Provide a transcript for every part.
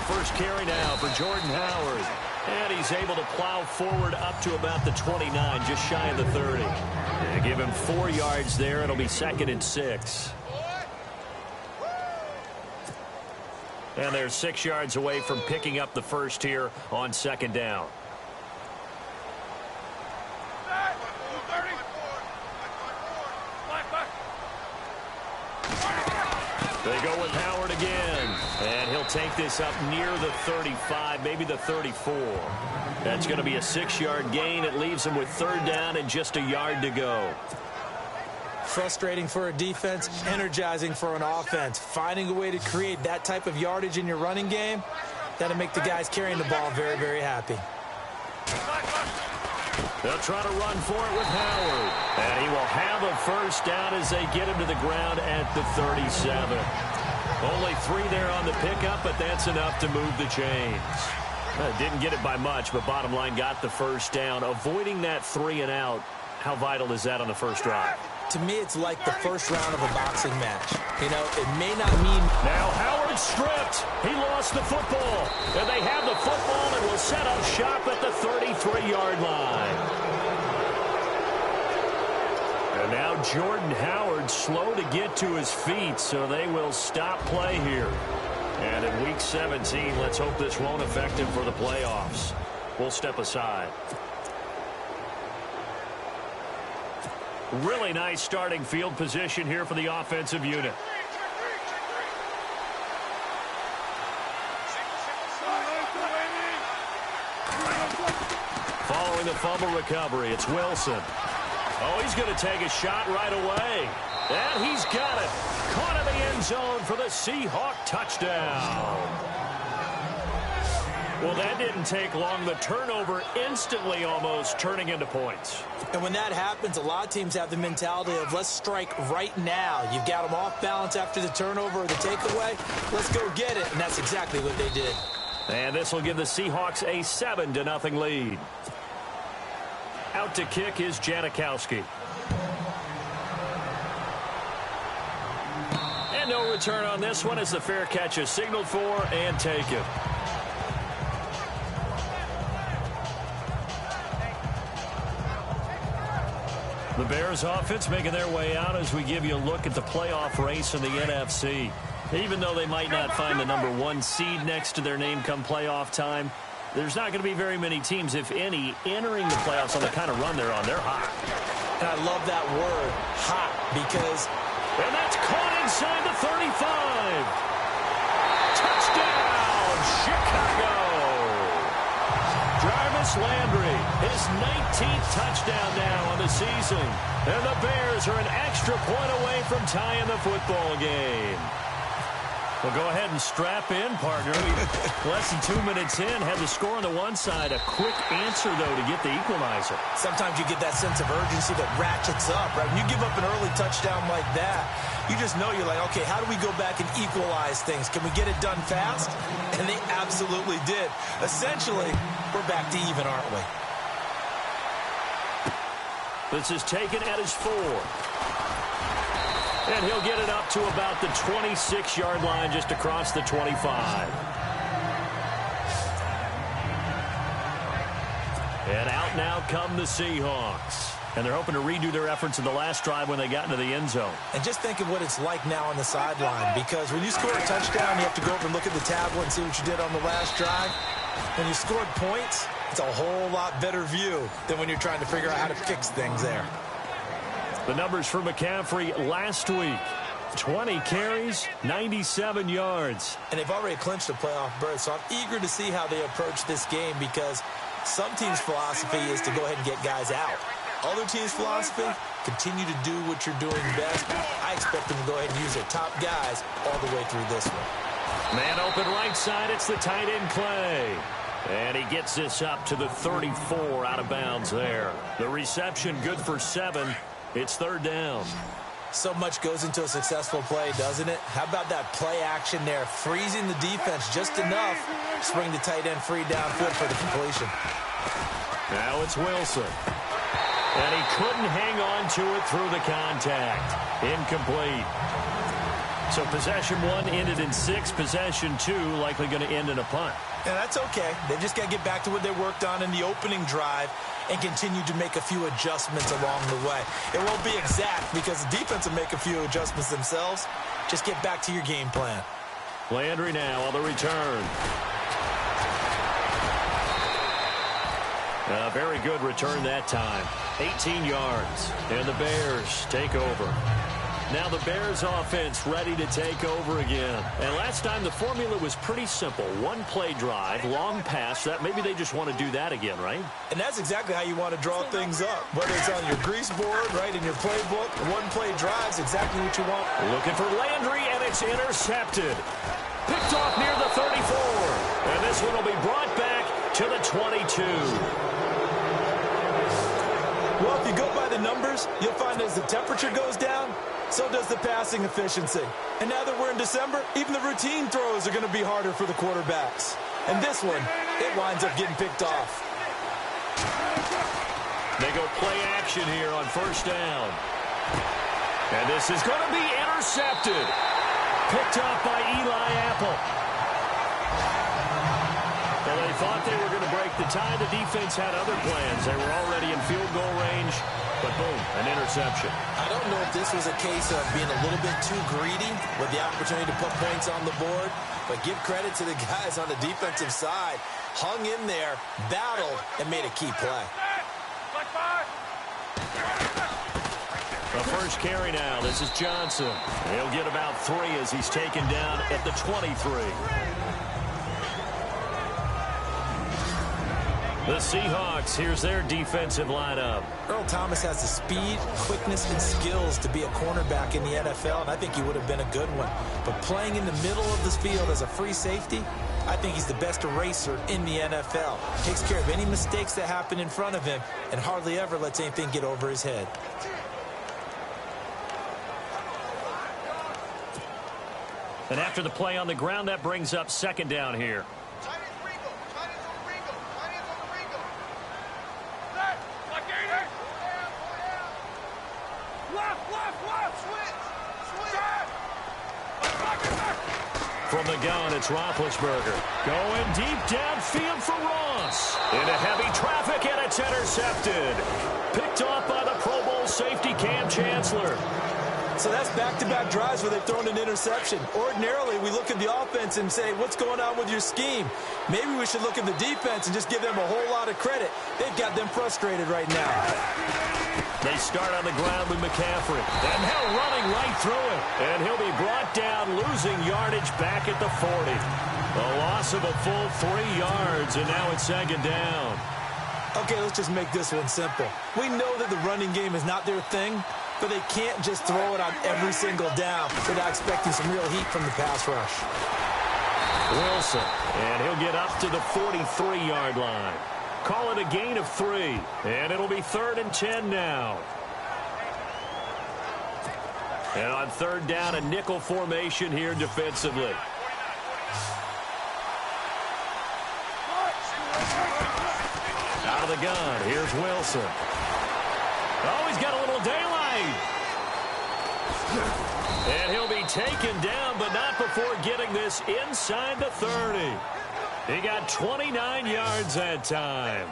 First carry now for Jordan Howard. And he's able to plow forward up to about the 29, just shy of the 30. They give him 4 yards there. It'll be 2nd and 6. And they're 6 yards away from picking up the first here on 2nd down. They go with Howard again. And he'll take this up near the 35, maybe the 34. That's going to be a 6-yard gain. It leaves him with 3rd down and just a yard to go. Frustrating for a defense, energizing for an offense. Finding a way to create that type of yardage in your running game, that'll make the guys carrying the ball very, very happy. They'll try to run for it with Howard. And he will have a first down as they get him to the ground at the 37. Only 3 there on the pickup, but that's enough to move the chains. Didn't get it by much, but bottom line got the first down. Avoiding that 3 and out, how vital is that on the first drive? To me, it's like the first round of a boxing match. You know, it may not mean... Now Howard stripped. He lost the football. And they have the football and will set up shop at the 33-yard line. And now Jordan Howard slow to get to his feet, so they will stop play here. And in Week 17, let's hope this won't affect him for the playoffs. We'll step aside. Really nice starting field position here for the offensive unit. Following the fumble recovery, it's Wilson. Oh, he's going to take a shot right away. And he's got it. Caught in the end zone for the Seahawk touchdown. Well, that didn't take long. The turnover instantly almost turning into points. And when that happens, a lot of teams have the mentality of let's strike right now. You've got them off balance after the turnover or the takeaway. Let's go get it. And that's exactly what they did. And this will give the Seahawks a 7-0 lead. Out to kick is Janikowski. And no return on this one as the fair catch is signaled for and taken. The Bears offense making their way out as we give you a look at the playoff race in the NFC. Even though they might not find the #1 seed next to their name come playoff time, there's not going to be very many teams, if any, entering the playoffs on the kind of run they're on. They're hot. And I love that word, hot, because... And that's caught inside the 35. Touchdown, Chicago. Jarvis Landry, his 19th touchdown now on the season. And the Bears are an extra point away from tying the football game. Well, go ahead and strap in, partner. Less than 2 minutes in, had the score on the one side. A quick answer, though, to get the equalizer. Sometimes you get that sense of urgency that ratchets up, right? When you give up an early touchdown like that, you just know you're like, okay, how do we go back and equalize things? Can we get it done fast? And they absolutely did. Essentially, we're back to even, aren't we? This is taken at his 4. And he'll get it up to about the 26-yard line just across the 25. And out now come the Seahawks. And they're hoping to redo their efforts in the last drive when they got into the end zone. And just think of what it's like now on the sideline. Because when you score a touchdown, you have to go over and look at the tablet and see what you did on the last drive. When you scored points, it's a whole lot better view than when you're trying to figure out how to fix things there. The numbers for McCaffrey last week. 20 carries, 97 yards. And they've already clinched a playoff berth, so I'm eager to see how they approach this game because some teams' philosophy is to go ahead and get guys out. Other teams' philosophy, continue to do what you're doing best. I expect them to go ahead and use their top guys all the way through this one. Man open right side, it's the tight end Clay. And he gets this up to the 34 out of bounds there. The reception good for 7. It's 3rd down. So much goes into a successful play, doesn't it? How about that play action there? Freezing the defense just enough to bring the tight end free downfield for the completion. Now it's Wilson. And he couldn't hang on to it through the contact. Incomplete. So possession 1 ended in 6. Possession 2 likely going to end in a punt. Yeah, that's okay. They've just got to get back to what they worked on in the opening drive and continue to make a few adjustments along the way. It won't be exact because the defense will make a few adjustments themselves. Just get back to your game plan. Landry now on the return. A very good return that time. 18 yards. And the Bears take over. Now the Bears offense ready to take over again. And last time the formula was pretty simple. One play drive, long pass. That maybe they just want to do that again, right? And that's exactly how you want to draw things up. Whether it's on your grease board, right, in your playbook, one play drive is exactly what you want. Looking for Landry, and it's intercepted. Picked off near the 34. And this one will be brought back to the 22. Well, if you go by the numbers, you'll find as the temperature goes down, so does the passing efficiency. And now that we're in December, even the routine throws are going to be harder for the quarterbacks. And this one, it winds up getting picked off. They go play action here on first down. And this is going to be intercepted. Picked up by Eli Apple. Well, they thought they were going to break the tie. The defense had other plans. They were already in field goal range. But boom, an interception. I don't know if this was a case of being a little bit too greedy with the opportunity to put points on the board, but give credit to the guys on the defensive side. Hung in there, battled, and made a key play. The first carry now. This is Johnson. He'll get about 3 as he's taken down at the 23. The Seahawks, here's their defensive lineup. Earl Thomas has the speed, quickness, and skills to be a cornerback in the NFL, and I think he would have been a good one. But playing in the middle of this field as a free safety, I think he's the best eraser in the NFL. Takes care of any mistakes that happen in front of him and hardly ever lets anything get over his head. And after the play on the ground, that brings up second down here. From the gun, it's Roethlisberger. Going deep downfield for Ross. Into heavy traffic, and it's intercepted. Picked off by the Pro Bowl safety Cam Chancellor. So that's back-to-back drives where they've thrown an interception. Ordinarily, we look at the offense and say, what's going on with your scheme? Maybe we should look at the defense and just give them a whole lot of credit. They've got them frustrated right now. They start on the ground with McCaffrey. And now running right through it. And he'll be brought down, losing yardage back at the 40. A loss of a full 3 yards, and now it's second down. Okay, let's just make this one simple. We know that the running game is not their thing, but they can't just throw it on every single down without expecting some real heat from the pass rush. Wilson, and he'll get up to the 43-yard line. Call it a gain of 3, and it'll be 3rd and 10 now. And on third down, a nickel formation here defensively. Out of the gun, here's Wilson. Oh, he's got a little daylight. And he'll be taken down, but not before getting this inside the 30. He got 29 yards that time.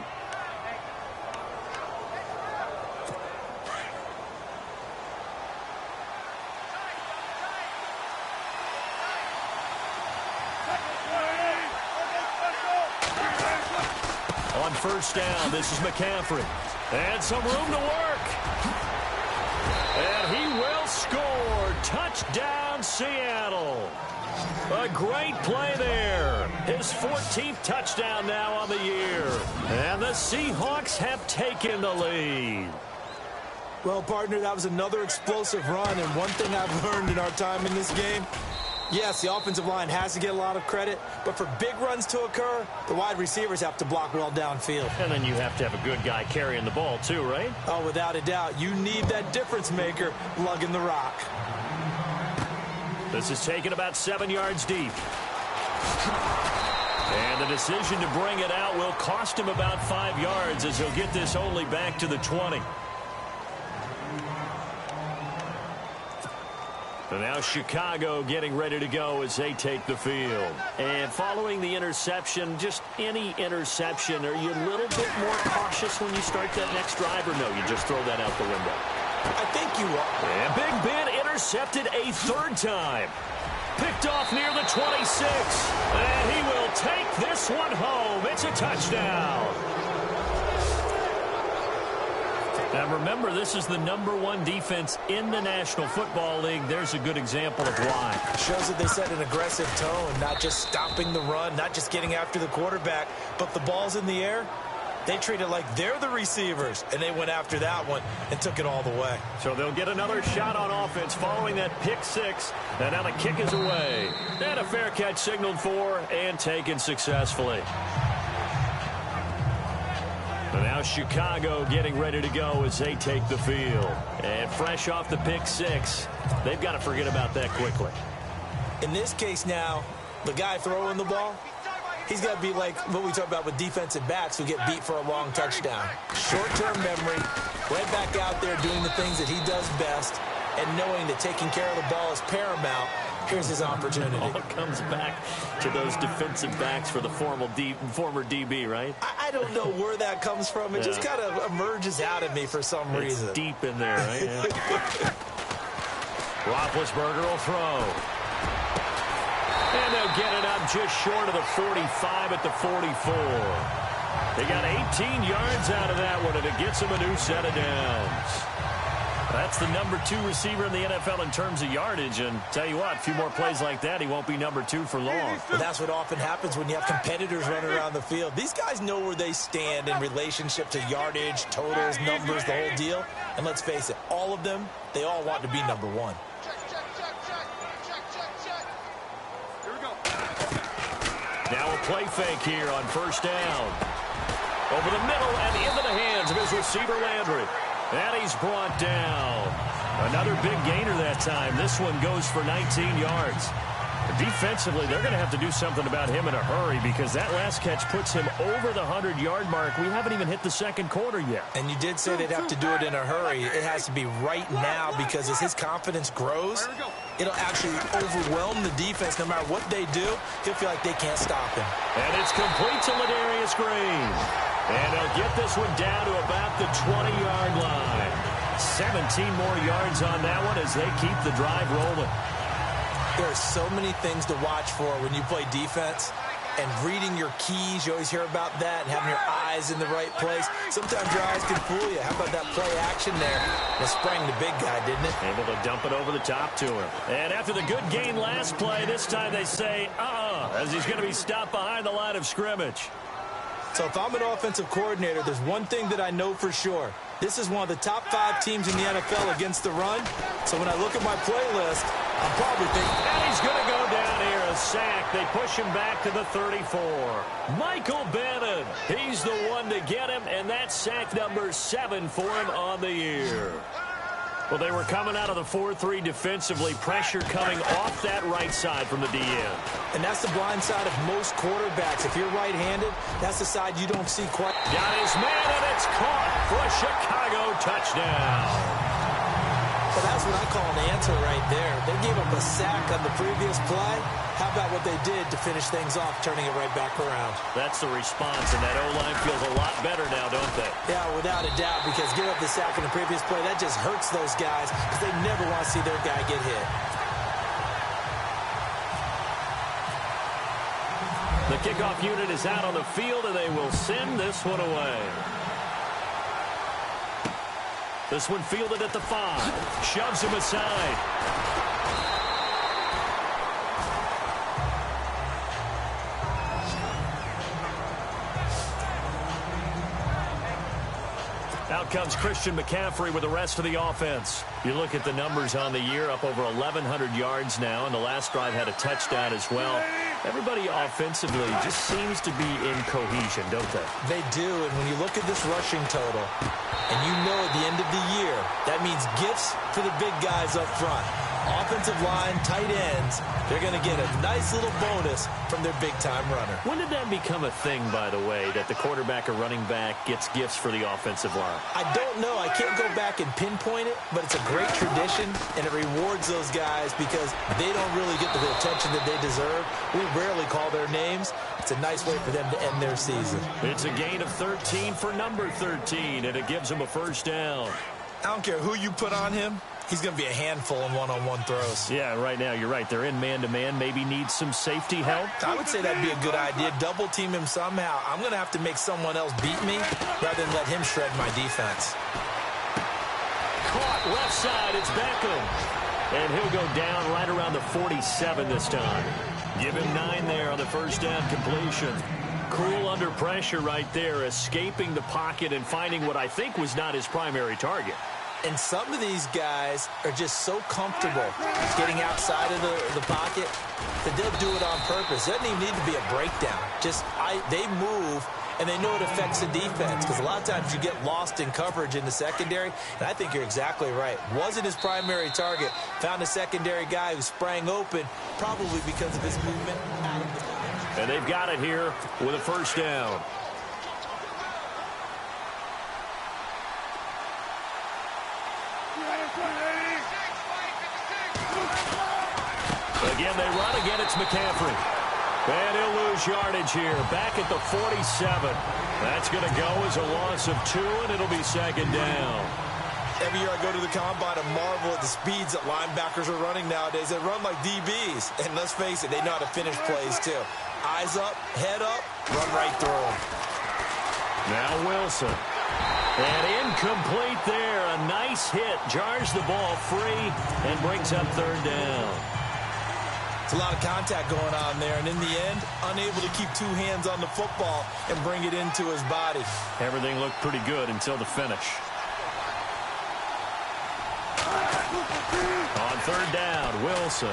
On first down, this is McCaffrey. And some room to work. And he will score. Touchdown, Seattle. A great play there. His 14th touchdown now on the year. And the Seahawks have taken the lead. Well, partner, that was another explosive run. And one thing I've learned in our time in this game, yes, the offensive line has to get a lot of credit, but for big runs to occur, the wide receivers have to block well downfield. And then you have to have a good guy carrying the ball too, right? Oh, without a doubt. You need that difference maker lugging the rock. This is taken about 7 yards deep. And the decision to bring it out will cost him about 5 yards as he'll get this only back to the 20. The And now Chicago getting ready to go as they take the field. And following the interception, just any interception, are you a little bit more cautious when you start that next drive, or no, you just throw that out the window? I think you are. And Big Ben intercepted a third time. Picked off near the 26. And he will take this one home. It's a touchdown. Now remember, this is the #1 defense in the National Football League. There's a good example of why. Shows that they set an aggressive tone, not just stopping the run, not just getting after the quarterback, but the ball's in the air. They treat it like they're the receivers, and they went after that one and took it all the way. So they'll get another shot on offense following that pick six. And now the kick is away. And a fair catch signaled for and taken successfully. And now Chicago getting ready to go as they take the field. And fresh off the pick six, they've got to forget about that quickly. In this case now, the guy throwing the ball, he's got to be like what we talk about with defensive backs who get beat for a long touchdown. Short-term memory, right back out there doing the things that he does best, and knowing that taking care of the ball is paramount. Here's his opportunity. It all comes back to those defensive backs for the former DB, right? I don't know where that comes from. It just kind of emerges out of me for some reason. It's deep in there, right? Yeah. Roethlisberger will throw. And they'll get it up just short of the 45 at the 44. They got 18 yards out of that one, and it gets them a new set of downs. That's the #2 receiver in the NFL in terms of yardage. And tell you what, a few more plays like that, he won't be #2 for long. Well, that's what often happens when you have competitors running around the field. These guys know where they stand in relationship to yardage, totals, numbers, the whole deal. And let's face it, all of them, they all want to be #1. Now a play fake here on first down. Over the middle and into the hands of his receiver, Landry. And he's brought down. Another big gainer that time. This one goes for 19 yards. Defensively, they're going to have to do something about him in a hurry because that last catch puts him over the 100-yard mark. We haven't even hit the second quarter yet. And you did say they'd have to do it in a hurry. It has to be right now because as his confidence grows, it'll actually overwhelm the defense. No matter what they do, he'll feel like they can't stop him. And it's complete to Ladarius Green. And he'll get this one down to about the 20-yard line. 17 more yards on that one as they keep the drive rolling. There are so many things to watch for when you play defense. And reading your keys, you always hear about that, and having your eyes in the right place. Sometimes your eyes can fool you. How about that play action there? It sprang the big guy, didn't it? Able to dump it over the top to him. And after the good gain last play, this time they say, as he's going to be stopped behind the line of scrimmage. So if I'm an offensive coordinator, there's one thing that I know for sure. This is one of the top 5 teams in the NFL against the run. So when I look at my playlist, I'm probably thinking, and he's going to go down here, a sack. They push him back to the 34. Michael Bannon, he's the one to get him, and that's sack number 7 for him on the year. Well, they were coming out of the 4-3 defensively. Pressure coming off that right side from the DN. And that's the blind side of most quarterbacks. If you're right-handed, that's the side you don't see quite. Got his man, and it's caught for a Chicago touchdown. Well, that's what I call an answer right there. They gave up a sack on the previous play. How about what they did to finish things off, turning it right back around? That's the response, and that O-line feels a lot better now, don't they? Yeah, without a doubt, because giving up the sack in the previous play, that just hurts those guys because they never want to see their guy get hit. The kickoff unit is out on the field, and they will send this one away. This one fielded at the 5. Shoves him aside. Out comes Christian McCaffrey with the rest of the offense. You look at the numbers on the year, up over 1,100 yards now, and the last drive had a touchdown as well. Everybody offensively just seems to be in cohesion, don't they? They do, and when you look at this rushing total, and you know at the end of the year, that means gifts for the big guys up front. Offensive line, tight ends, they're going to get a nice little bonus from their big-time runner. When did that become a thing, by the way, that the quarterback or running back gets gifts for the offensive line? I don't know. I can't go back and pinpoint it, but it's a great tradition, and it rewards those guys because they don't really get the attention that they deserve. We rarely call their names. It's a nice way for them to end their season. It's a gain of 13 for number 13, and it gives them a first down. I don't care who you put on him. He's going to be a handful in one-on-one throws. Yeah, right now, you're right. They're in man-to-man. Maybe need some safety help. I would say that'd be a good idea. Double team him somehow. I'm going to have to make someone else beat me rather than let him shred my defense. Caught left side. It's Beckham. And he'll go down right around the 47 this time. Give him 9 there on the first down completion. Cool under pressure right there, escaping the pocket and finding what I think was not his primary target. And some of these guys are just so comfortable getting outside of the pocket that they'll do it on purpose. It doesn't even need to be a breakdown. They move, and they know it affects the defense because a lot of times you get lost in coverage in the secondary, and I think you're exactly right. Wasn't his primary target. Found a secondary guy who sprang open, probably because of his movement out of the pocket. And they've got it here with a first down. Again, they run. Again, it's McCaffrey. And he'll lose yardage here. Back at the 47. That's going to go as a loss of 2, and it'll be second down. Every year I go to the combine and marvel at the speeds that linebackers are running nowadays. They run like DBs. And let's face it, they know how to finish plays too. Eyes up, head up, run right through them. Now Wilson. And incomplete there. A nice hit. Jars the ball free and brings up third down. It's a lot of contact going on there, and in the end, unable to keep 2 hands on the football and bring it into his body. Everything looked pretty good until the finish. On third down, Wilson.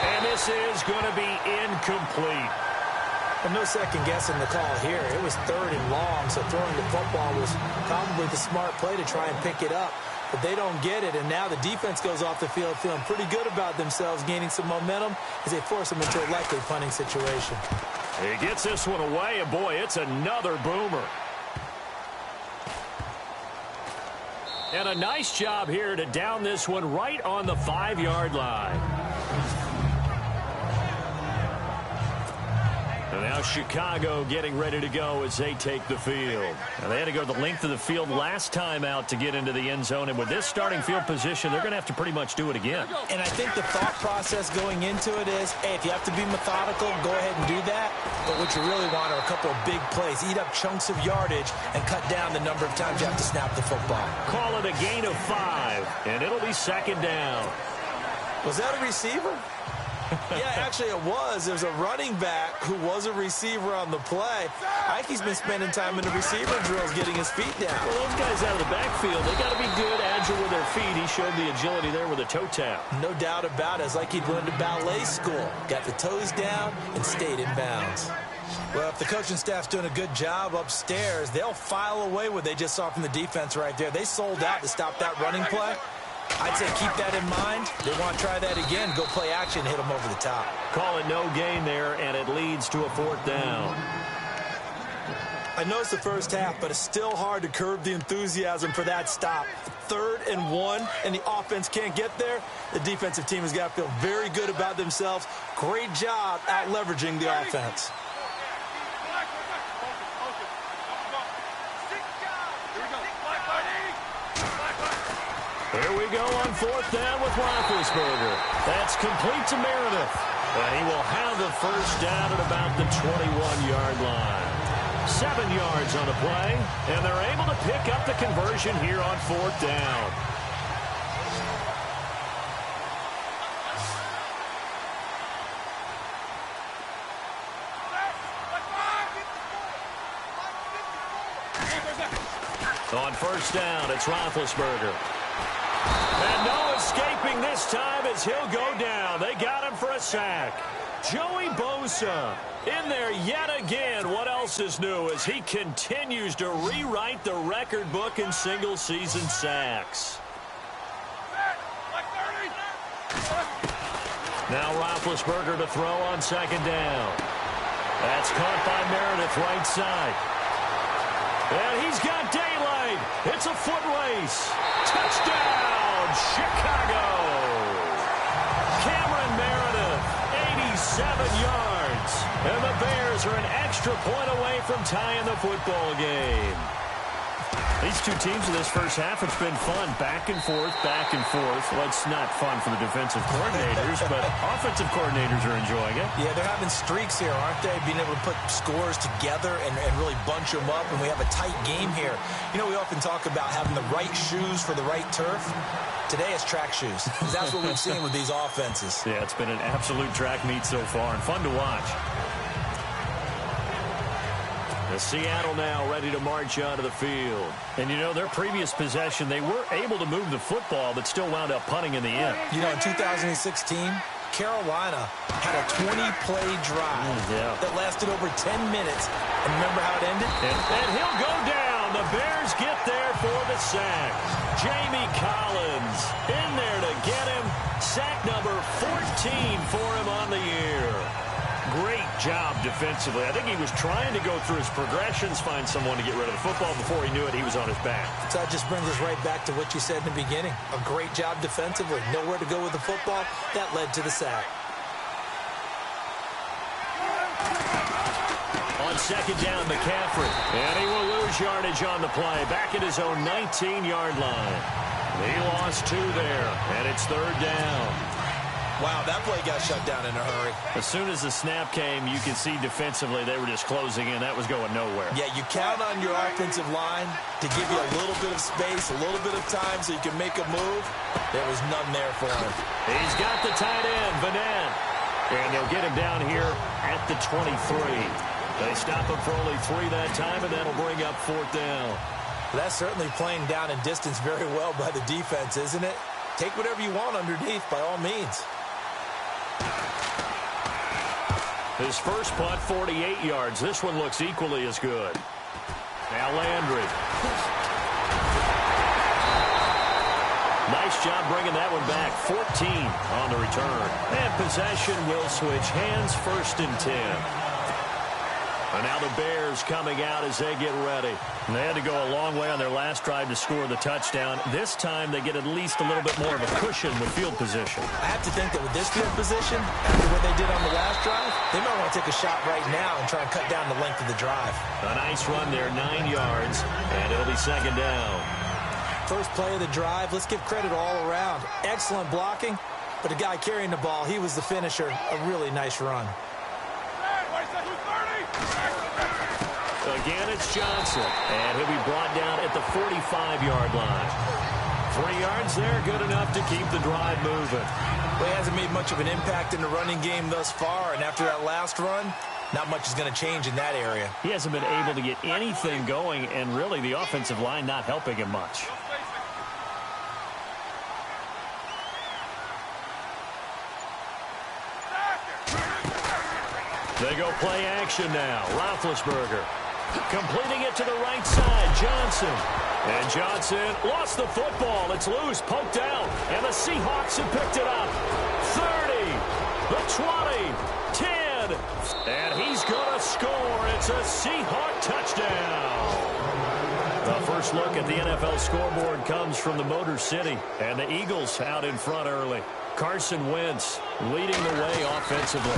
And this is going to be incomplete. And no second guessing the call here. It was 3rd and long, so throwing the football was probably the smart play to try and pick it up. But they don't get it, and now the defense goes off the field feeling pretty good about themselves, gaining some momentum as they force them into a likely punting situation. He gets this one away, and boy, it's another boomer. And a nice job here to down this one right on the 5-yard line. And now Chicago getting ready to go as they take the field. Now they had to go the length of the field last time out to get into the end zone. And with this starting field position, they're going to have to pretty much do it again. And I think the thought process going into it is, hey, if you have to be methodical, go ahead and do that. But what you really want are a couple of big plays. Eat up chunks of yardage and cut down the number of times you have to snap the football. Call it a gain of 5, and it'll be second down. Was that a receiver? Yeah, actually it was. There's a running back who was a receiver on the play. I think he's been spending time in the receiver drills getting his feet down. Well, those guys out of the backfield, they got to be good, agile with their feet. He showed the agility there with a toe tap. No doubt about it. It's like he'd went to ballet school. Got the toes down and stayed in bounds. Well, if the coaching staff's doing a good job upstairs, they'll file away what they just saw from the defense right there. They sold out to stop that running play. I'd say keep that in mind. They want to try that again. Go play action, hit them over the top. Call it no gain there, and it leads to a 4th down. I know it's the first half, but it's still hard to curb the enthusiasm for that stop. 3rd and 1, and the offense can't get there. The defensive team has got to feel very good about themselves. Great job out leveraging the offense. Here we go on 4th down with Roethlisberger. That's complete to Meredith. And he will have the first down at about the 21-yard line. 7 yards on the play, and they're able to pick up the conversion here on 4th down. On 1st down, it's Roethlisberger. And no escaping this time as he'll go down. They got him for a sack. Joey Bosa in there yet again. What else is new as he continues to rewrite the record book in single-season sacks. Now Roethlisberger to throw on second down. That's caught by Meredith, right side. And he's got daylight. It's a foot race. Touchdown, Chicago. Cameron Meredith, 87 yards. And the Bears are an extra point away from tying the football game. These two teams in this first half, it's been fun. Back and forth, back and forth. Well, it's not fun for the defensive coordinators, but offensive coordinators are enjoying it. Yeah, they're having streaks here, aren't they? Being able to put scores together and really bunch them up, and we have a tight game here. You know, we often talk about having the right shoes for the right turf. Today it's track shoes. That's what we've seen with these offenses. Yeah, it's been an absolute track meet so far, and fun to watch. The Seattle now ready to march onto the field. And, you know, their previous possession, they were able to move the football, but still wound up punting in the end. You know, in 2016, Carolina had a 20-play drive that lasted over 10 minutes. And remember how it ended? And he'll go down. The Bears get there for the sack. Jamie Collins in there to get him. Sack number 14 for him on the year. Great job defensively. I think he was trying to go through his progressions, find someone to get rid of the football. Before he knew it, he was on his back. So that just brings us right back to what you said in the beginning. A great job defensively. Nowhere to go with the football. That led to the sack. On second down, McCaffrey. And he will lose yardage on the play. Back at his own 19-yard line. He lost 2 there, and it's third down. Wow, that play got shut down in a hurry. As soon as the snap came, you could see defensively they were just closing in. That was going nowhere. Yeah, you count on your offensive line to give you a little bit of space, a little bit of time so you can make a move. There was none there for him. He's got the tight end, Vanette. And they'll get him down here at the 23. They stop him for only 3 that time, and that'll bring up fourth down. That's certainly playing down in distance very well by the defense, isn't it? Take whatever you want underneath by all means. His first punt, 48 yards. This one looks equally as good. Now Landry. Nice job bringing that one back. 14 on the return. And possession will switch hands, first and 10. And now the Bears coming out as they get ready. And they had to go a long way on their last drive to score the touchdown. This time they get at least a little bit more of a cushion with field position. I have to think that with this field position, after what they did on the last drive, they might want to take a shot right now and try and cut down the length of the drive. A nice run there, 9 yards, and it'll be second down. First play of the drive, let's give credit all around. Excellent blocking, but the guy carrying the ball, he was the finisher. A really nice run. Again, it's Johnson, and he'll be brought down at the 45-yard line. 3 yards there, good enough to keep the drive moving. Well, he hasn't made much of an impact in the running game thus far, and after that last run, not much is going to change in that area. He hasn't been able to get anything going, and really the offensive line not helping him much. They go play action now. Roethlisberger completing it to the right side. Johnson. And Johnson lost the football. It's loose, poked out. And the Seahawks have picked it up. 30, the 20, 10. And he's going to score. It's a Seahawk touchdown. The first look at the NFL scoreboard comes from the Motor City. And the Eagles out in front early. Carson Wentz leading the way offensively.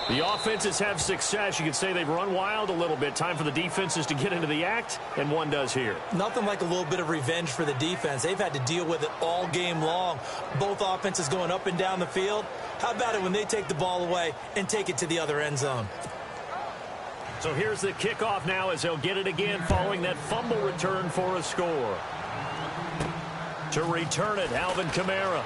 The offenses have success. You could say they've run wild a little bit. Time for the defenses to get into the act, and one does here. Nothing like a little bit of revenge for the defense. They've had to deal with it all game long. Both offenses going up and down the field. How about it when they take the ball away and take it to the other end zone? So here's the kickoff now as they'll get it again following that fumble return for a score. To return it, Alvin Kamara.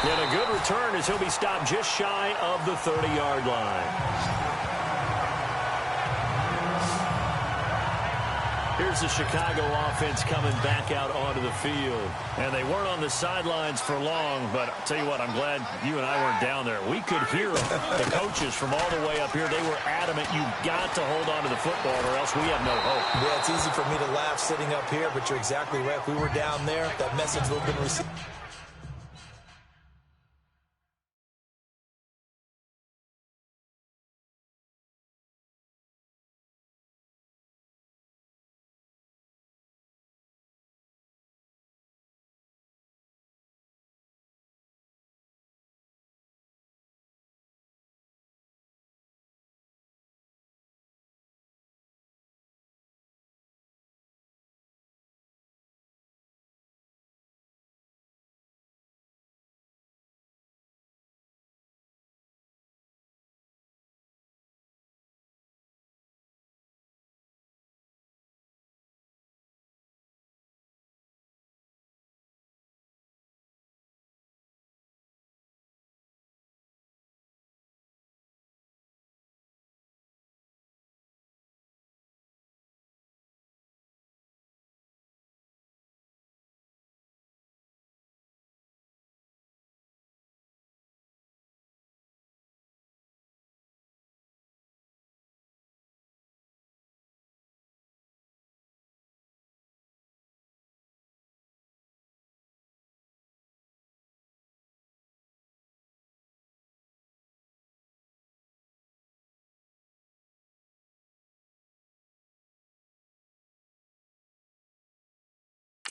And a good return as he'll be stopped just shy of the 30-yard line. here's the Chicago offense coming back out onto the field. And they weren't on the sidelines for long, but I'll tell you what, I'm glad you and I weren't down there. We could hear the coaches from all the way up here. They were adamant, you've got to hold on to the football or else we have no hope. Yeah, it's easy for me to laugh sitting up here, but you're exactly right. If we were down there, that message would have been received.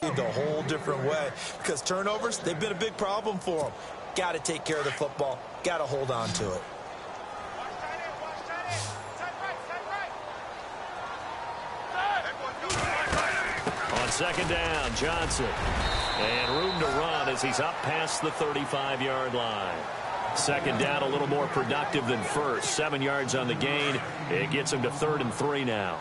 A whole different way because turnovers, they've been a big problem for them. Got to take care of the football. Got to hold on to it. On second down, Johnson. And room to run as he's up past the 35-yard line. Second down, a little more productive than first. 7 yards on the gain. It gets him to 3rd and 3 now.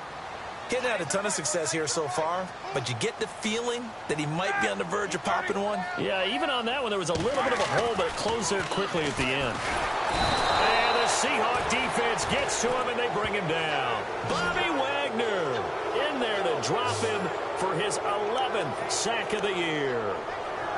Getting had a ton of success here so far, but you get the feeling that he might be on the verge of popping one. Yeah, even on that one, there was a little bit of a hole, but it closed there quickly at the end. And the Seahawk defense gets to him, and they bring him down. Bobby Wagner in there to drop him for his 11th sack of the year.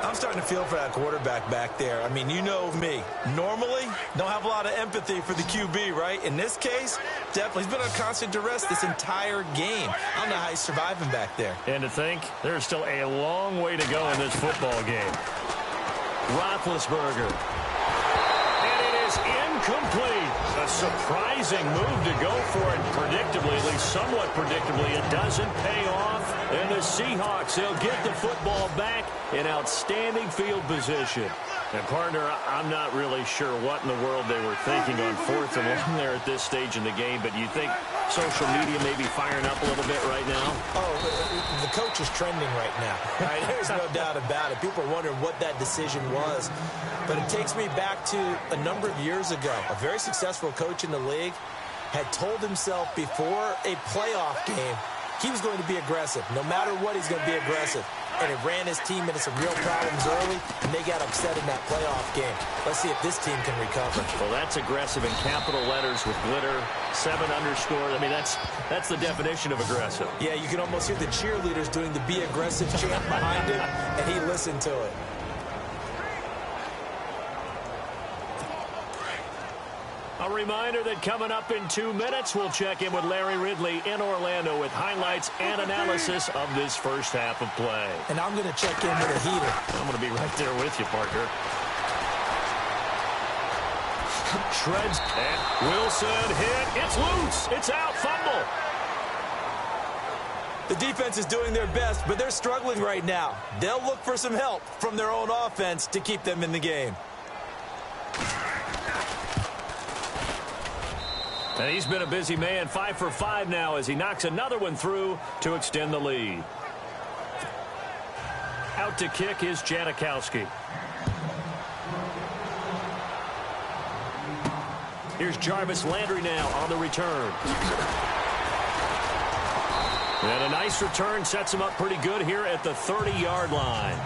I'm starting to feel for that quarterback back there. I mean, you know me. Normally, don't have a lot of empathy for the QB, right? In this case, definitely. He's been on constant duress this entire game. I don't know how he's surviving back there. And to think, there's still a long way to go in this football game. Roethlisberger. And it is incomplete. A surprising move to go for it predictably, at least somewhat predictably. It doesn't pay off. And the Seahawks, they'll get the football back in outstanding field position. And, partner, I'm not really sure what in the world they were thinking on 4th and 1 there at this stage in the game, but you think social media may be firing up a little bit right now? Oh, the coach is trending right now. Right? There's no doubt about it. People are wondering what that decision was. But it takes me back to a number of years ago. A very successful coach in the league had told himself before a playoff game he was going to be aggressive. No matter what, he's going to be aggressive. And it ran his team into some real problems early, and they got upset in that playoff game. Let's see if this team can recover. Well, that's aggressive in capital letters with glitter, 7 underscore. I mean, that's the definition of aggressive. Yeah, you can almost hear the cheerleaders doing the be aggressive chant behind him, and he listened to it. A reminder that coming up in 2 minutes, we'll check in with Larry Ridley in Orlando with highlights and analysis of this first half of play. And I'm going to check in with a heater. I'm going to be right there with you, partner. Shreds. And Wilson hit. It's loose. It's out. Fumble. The defense is doing their best, but they're struggling right now. They'll look for some help from their own offense to keep them in the game. And he's been a busy man, 5 for 5 now as he knocks another one through to extend the lead. Out to kick is Janikowski. Here's Jarvis Landry now on the return. And a nice return sets him up pretty good here at the 30-yard line.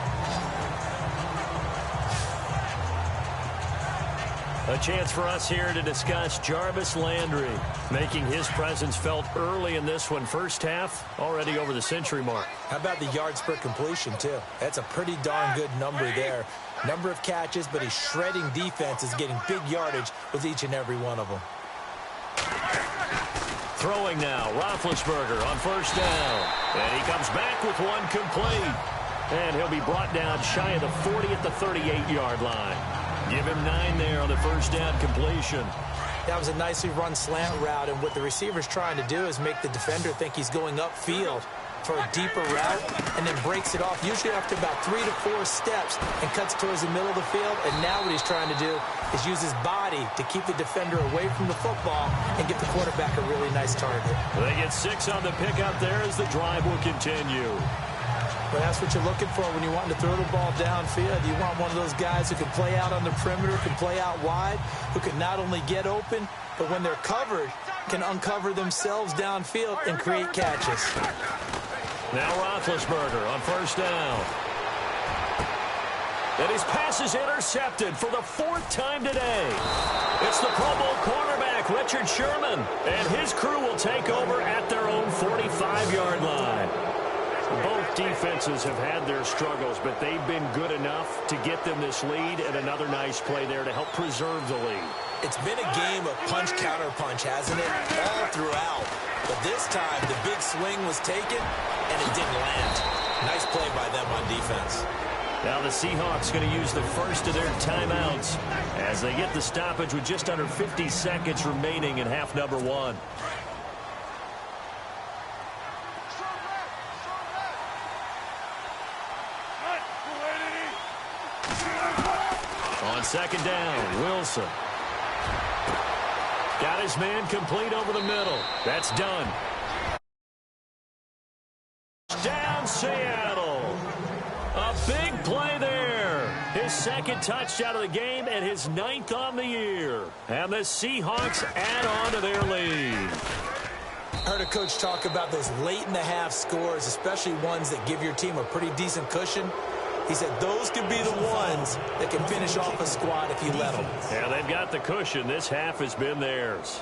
A chance for us here to discuss Jarvis Landry, making his presence felt early in this one. First half, already over the century mark. How about the yards per completion, too? That's a pretty darn good number there. Number of catches, but he's shredding defenses, getting big yardage with each and every one of them. Throwing now, Roethlisberger on first down. And he comes back with one complete. And he'll be brought down shy of the 40 at the 38-yard line. Give him 9 there on the first down completion. That was a nicely run slant route, and what the receiver's trying to do is make the defender think he's going upfield for a deeper route, and then breaks it off, usually after about 3 to 4 steps, and cuts towards the middle of the field. And now what he's trying to do is use his body to keep the defender away from the football and get the quarterback a really nice target. They get 6 on the pickup there as the drive will continue. But that's what you're looking for when you want to throw the ball downfield. You want one of those guys who can play out on the perimeter, can play out wide, who can not only get open, but when they're covered, can uncover themselves downfield and create catches. Now Roethlisberger on first down. And his pass is intercepted for the 4th time today. It's the Pro Bowl cornerback, Richard Sherman, and his crew will take over at their own 45-yard line. Both defenses have had their struggles, but they've been good enough to get them this lead, and another nice play there to help preserve the lead. It's been a game of punch-counter-punch, hasn't it? All throughout. But this time, the big swing was taken, and it didn't land. Nice play by them on defense. Now the Seahawks going to use the first of their timeouts as they get the stoppage with just under 50 seconds remaining in half number 1. On second down, Wilson. Got his man complete over the middle. That's done. Down Seattle. A big play there. His second touchdown of the game and his 9th on the year. And the Seahawks add on to their lead. I heard a coach talk about those late-in-the-half scores, especially ones that give your team a pretty decent cushion. He said those could be the ones that can finish off a squad if you let them. Yeah, they've got the cushion. This half has been theirs.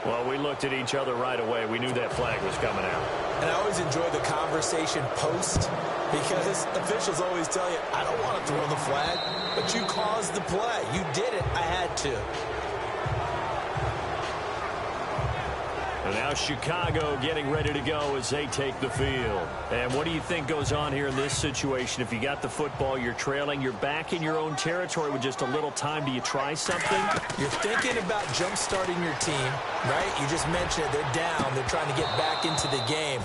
Well, we looked at each other right away. We knew that flag was coming out. And I always enjoy the conversation post, because officials always tell you, I don't want to throw the flag, but you caused the play. You did it. I had to. And now Chicago getting ready to go as they take the field. And what do you think goes on here in this situation? If you got the football, you're trailing, you're back in your own territory with just a little time. Do you try something? You're thinking about jump-starting your team, right? You just mentioned it. They're down. They're trying to get back into the game.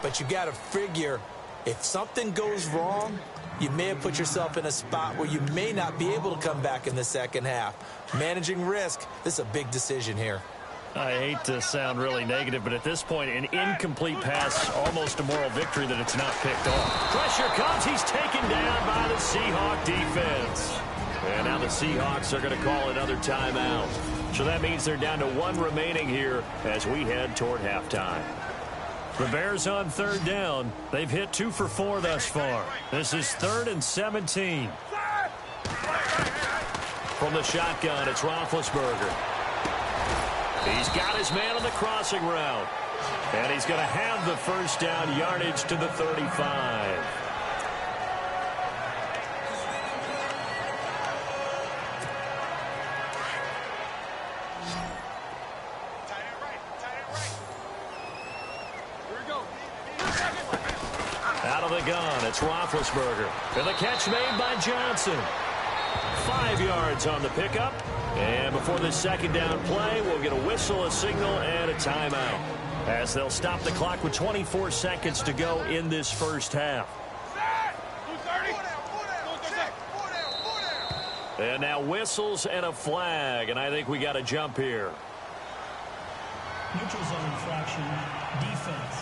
But you got to figure, if something goes wrong, you may have put yourself in a spot where you may not be able to come back in the second half. Managing risk, this is a big decision here. I hate to sound really negative, but at this point, an incomplete pass, almost a moral victory that it's not picked off. Pressure comes. He's taken down by the Seahawk defense. And now the Seahawks are going to call another timeout. So that means they're down to 1 remaining here as we head toward halftime. The Bears on third down. They've hit 2 for 4 thus far. This is 3rd and 17. From the shotgun, it's Roethlisberger. He's got his man on the crossing route. And he's going to have the first down, yardage to the 35. Out of the gun, it's Roethlisberger. And the catch made by Johnson. 5 yards on the pickup. And before this second down play, we'll get a whistle, a signal, and a timeout, as they'll stop the clock with 24 seconds to go in this first half. And now whistles and a flag, and I think we got a jump here. Neutral zone infraction, defense.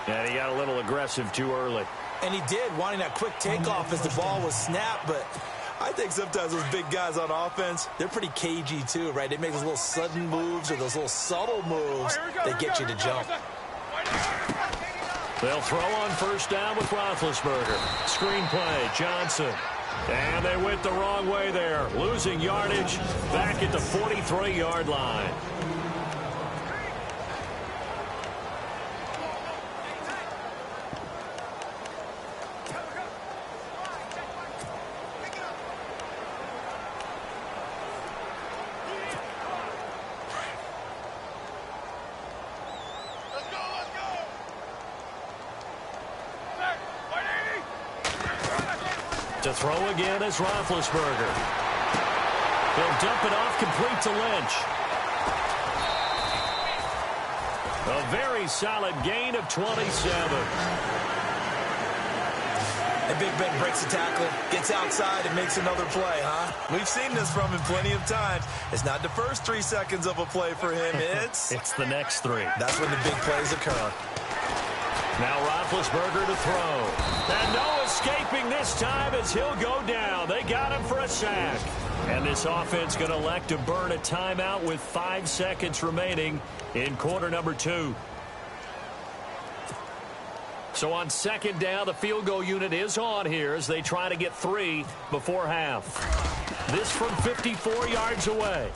And he got a little aggressive too early. And he did, wanting that quick takeoff as the ball was snapped. But I think sometimes those big guys on offense, they're pretty cagey too, right? They make those little sudden moves or those little subtle moves that get you to jump. They'll throw on first down with Roethlisberger. Screen play, Johnson. And they went the wrong way there. Losing yardage back at the 43-yard line. To throw again is Roethlisberger. He'll dump it off complete to Lynch. A very solid gain of 27. And Big Ben breaks the tackle, gets outside, and makes another play, huh? We've seen this from him plenty of times. It's not the first 3 seconds of a play for him. It's the next 3. That's when the big plays occur. Now Roethlisberger to throw. And no escaping this time as he'll go down. They got him for a sack. And this offense going to elect to burn a timeout with 5 seconds remaining in quarter number 2. So on second down, the field goal unit is on here as they try to get 3 before half. This from 54 yards away.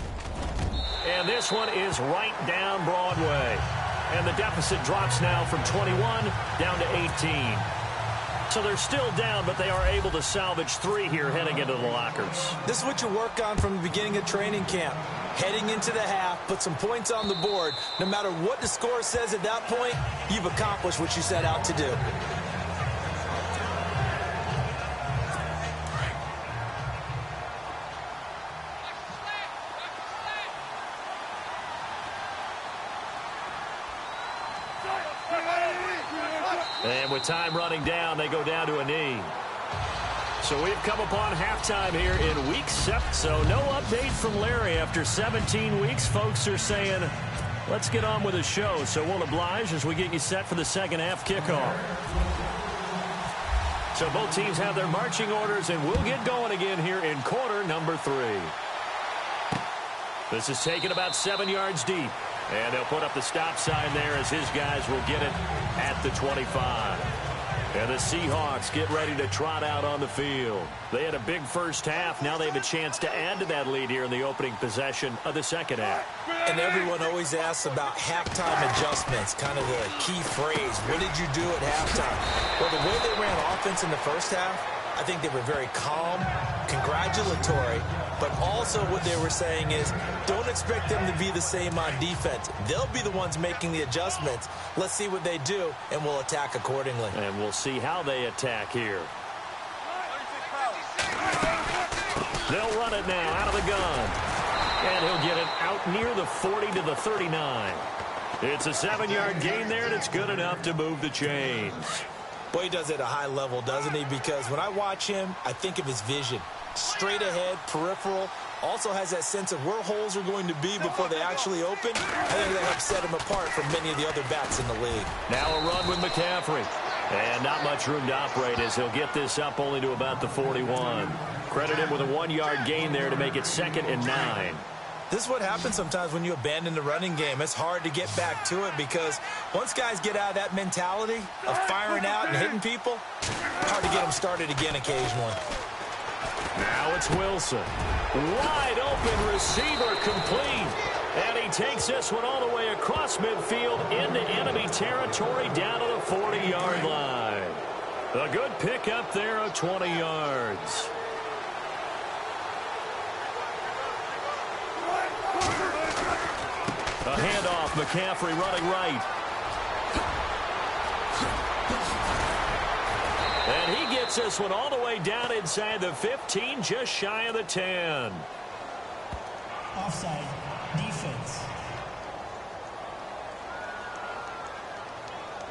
And this one is right down Broadway. And the deficit drops now from 21 down to 18. So they're still down, but they are able to salvage 3 here heading into the lockers. This is what you work on from the beginning of training camp. Heading into the half, put some points on the board. No matter what the score says at that point, you've accomplished what you set out to do. And with time running down, they go down to a knee. So we've come upon halftime here in week 7. So no update from Larry after 17 weeks. Folks are saying, let's get on with the show. So we'll oblige as we get you set for the second half kickoff. So both teams have their marching orders, and we'll get going again here in quarter number 3. This is taken about 7 yards deep. And they'll put up the stop sign there as his guys will get it at the 25. And the Seahawks get ready to trot out on the field. They had a big first half. Now they have a chance to add to that lead here in the opening possession of the second half. And everyone always asks about halftime adjustments, kind of the key phrase. What did you do at halftime? Well, the way they ran offense in the first half, I think they were very calm, congratulatory, but also what they were saying is don't expect them to be the same on defense. They'll be the ones making the adjustments. Let's see what they do, and we'll attack accordingly. And we'll see how they attack here. They'll run it now out of the gun. And he'll get it out near the 40 to the 39. It's a 7-yard gain there, and it's good enough to move the chains. Boy, he does it at a high level, doesn't he? Because when I watch him, I think of his vision. Straight ahead, peripheral. Also has that sense of where holes are going to be before they actually open. I think that helps set him apart from many of the other backs in the league. Now a run with McCaffrey. And not much room to operate as he'll get this up only to about the 41. Credit him with a 1-yard gain there to make it 2nd and 9. This is what happens sometimes when you abandon the running game. It's hard to get back to it because once guys get out of that mentality of firing out and hitting people, hard to get them started again occasionally. Now it's Wilson. Wide open receiver complete. And he takes this one all the way across midfield into enemy territory down to the 40-yard line. A good pickup there of 20 yards. A handoff, McCaffrey running right. And he gets this one all the way down inside the 15, just shy of the 10. Offside. Defense.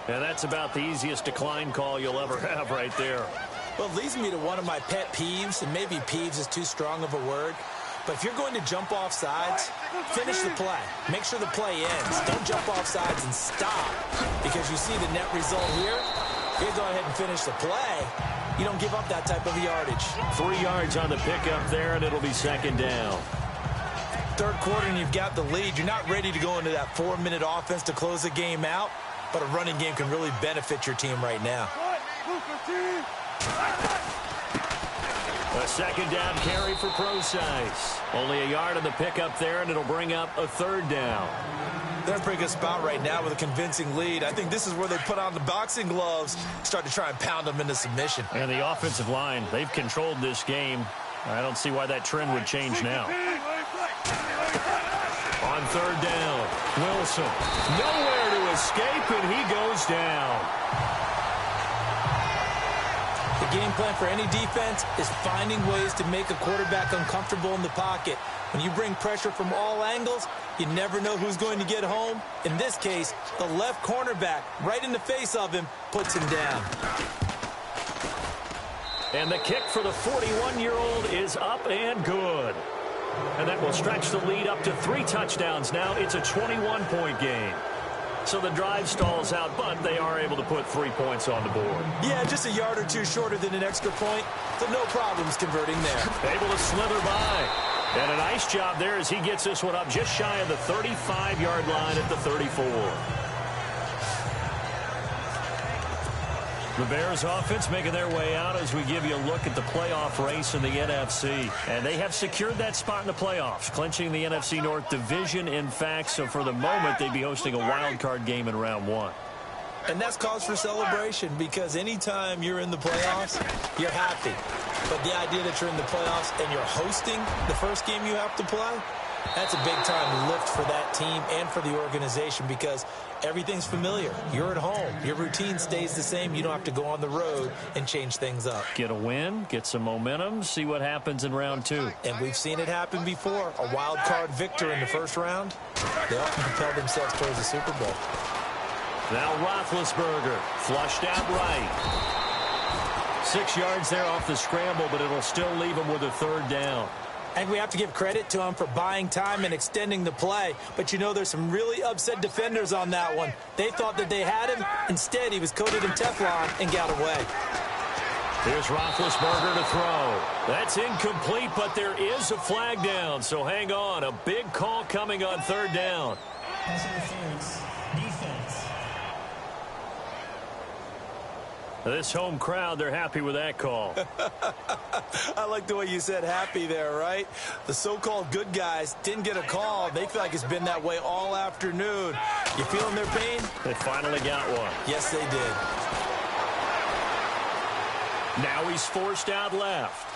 And that's about the easiest decline call you'll ever have right there. Well, it leads me to one of my pet peeves, and maybe peeves is too strong of a word. But if you're going to jump off sides, finish the play. Make sure the play ends. Don't jump off sides and stop because you see the net result here. You go ahead and finish the play. You don't give up that type of yardage. 3 yards on the pickup there, and it'll be 2nd down. Third quarter, and you've got the lead. You're not ready to go into that 4-minute offense to close the game out. but a running game can really benefit your team right now. A second down carry for Procise. Only a yard on the pickup there, and it'll bring up a third down. They're in a pretty good spot right now with a convincing lead. I think this is where they put on the boxing gloves, start to try and pound them into submission. And the offensive line, they've controlled this game. I don't see why that trend would change now. On third down, Wilson. Nowhere to escape, and he goes down. The game plan for any defense is finding ways to make a quarterback uncomfortable in the pocket. When you bring pressure from all angles, you never know who's going to get home. In this case, the left cornerback, right in the face of him, puts him down. And the kick for the 41-year-old is up and good. And that will stretch the lead up to 3 touchdowns now. It's a 21-point game. So the drive stalls out, but they are able to put 3 points on the board. Yeah, just a yard or two shorter than an extra point, so no problems converting there. Able to slither by. And a nice job there as he gets this one up just shy of the 35-yard line at the 34. The Bears offense making their way out as we give you a look at the playoff race in the NFC. And they have secured that spot in the playoffs, clinching the NFC North division, in fact. So for the moment, they'd be hosting a wild card game in round 1. And that's cause for celebration because anytime you're in the playoffs, you're happy. But the idea that you're in the playoffs and you're hosting the first game you have to play, that's a big-time lift for that team and for the organization because everything's familiar. You're at home. Your routine stays the same. You don't have to go on the road and change things up. Get a win, get some momentum, see what happens in round 2. And we've seen it happen before. A wild card victor in the first round, they often propel themselves towards the Super Bowl. Now Roethlisberger, flushed out right. 6 yards there off the scramble, but it'll still leave him with a third down. And we have to give credit to him for buying time and extending the play. But, you know, there's some really upset defenders on that one. They thought that they had him. Instead, he was coated in Teflon and got away. Here's Roethlisberger to throw. That's incomplete, but there is a flag down. So hang on. A big call coming on third down. Pass interference. Defense. This home crowd, they're happy with that call. I like the way you said happy there, right? The so-called good guys didn't get a call. They feel like it's been that way all afternoon. You feeling their pain? They finally got one. Yes, they did. Now he's forced out left.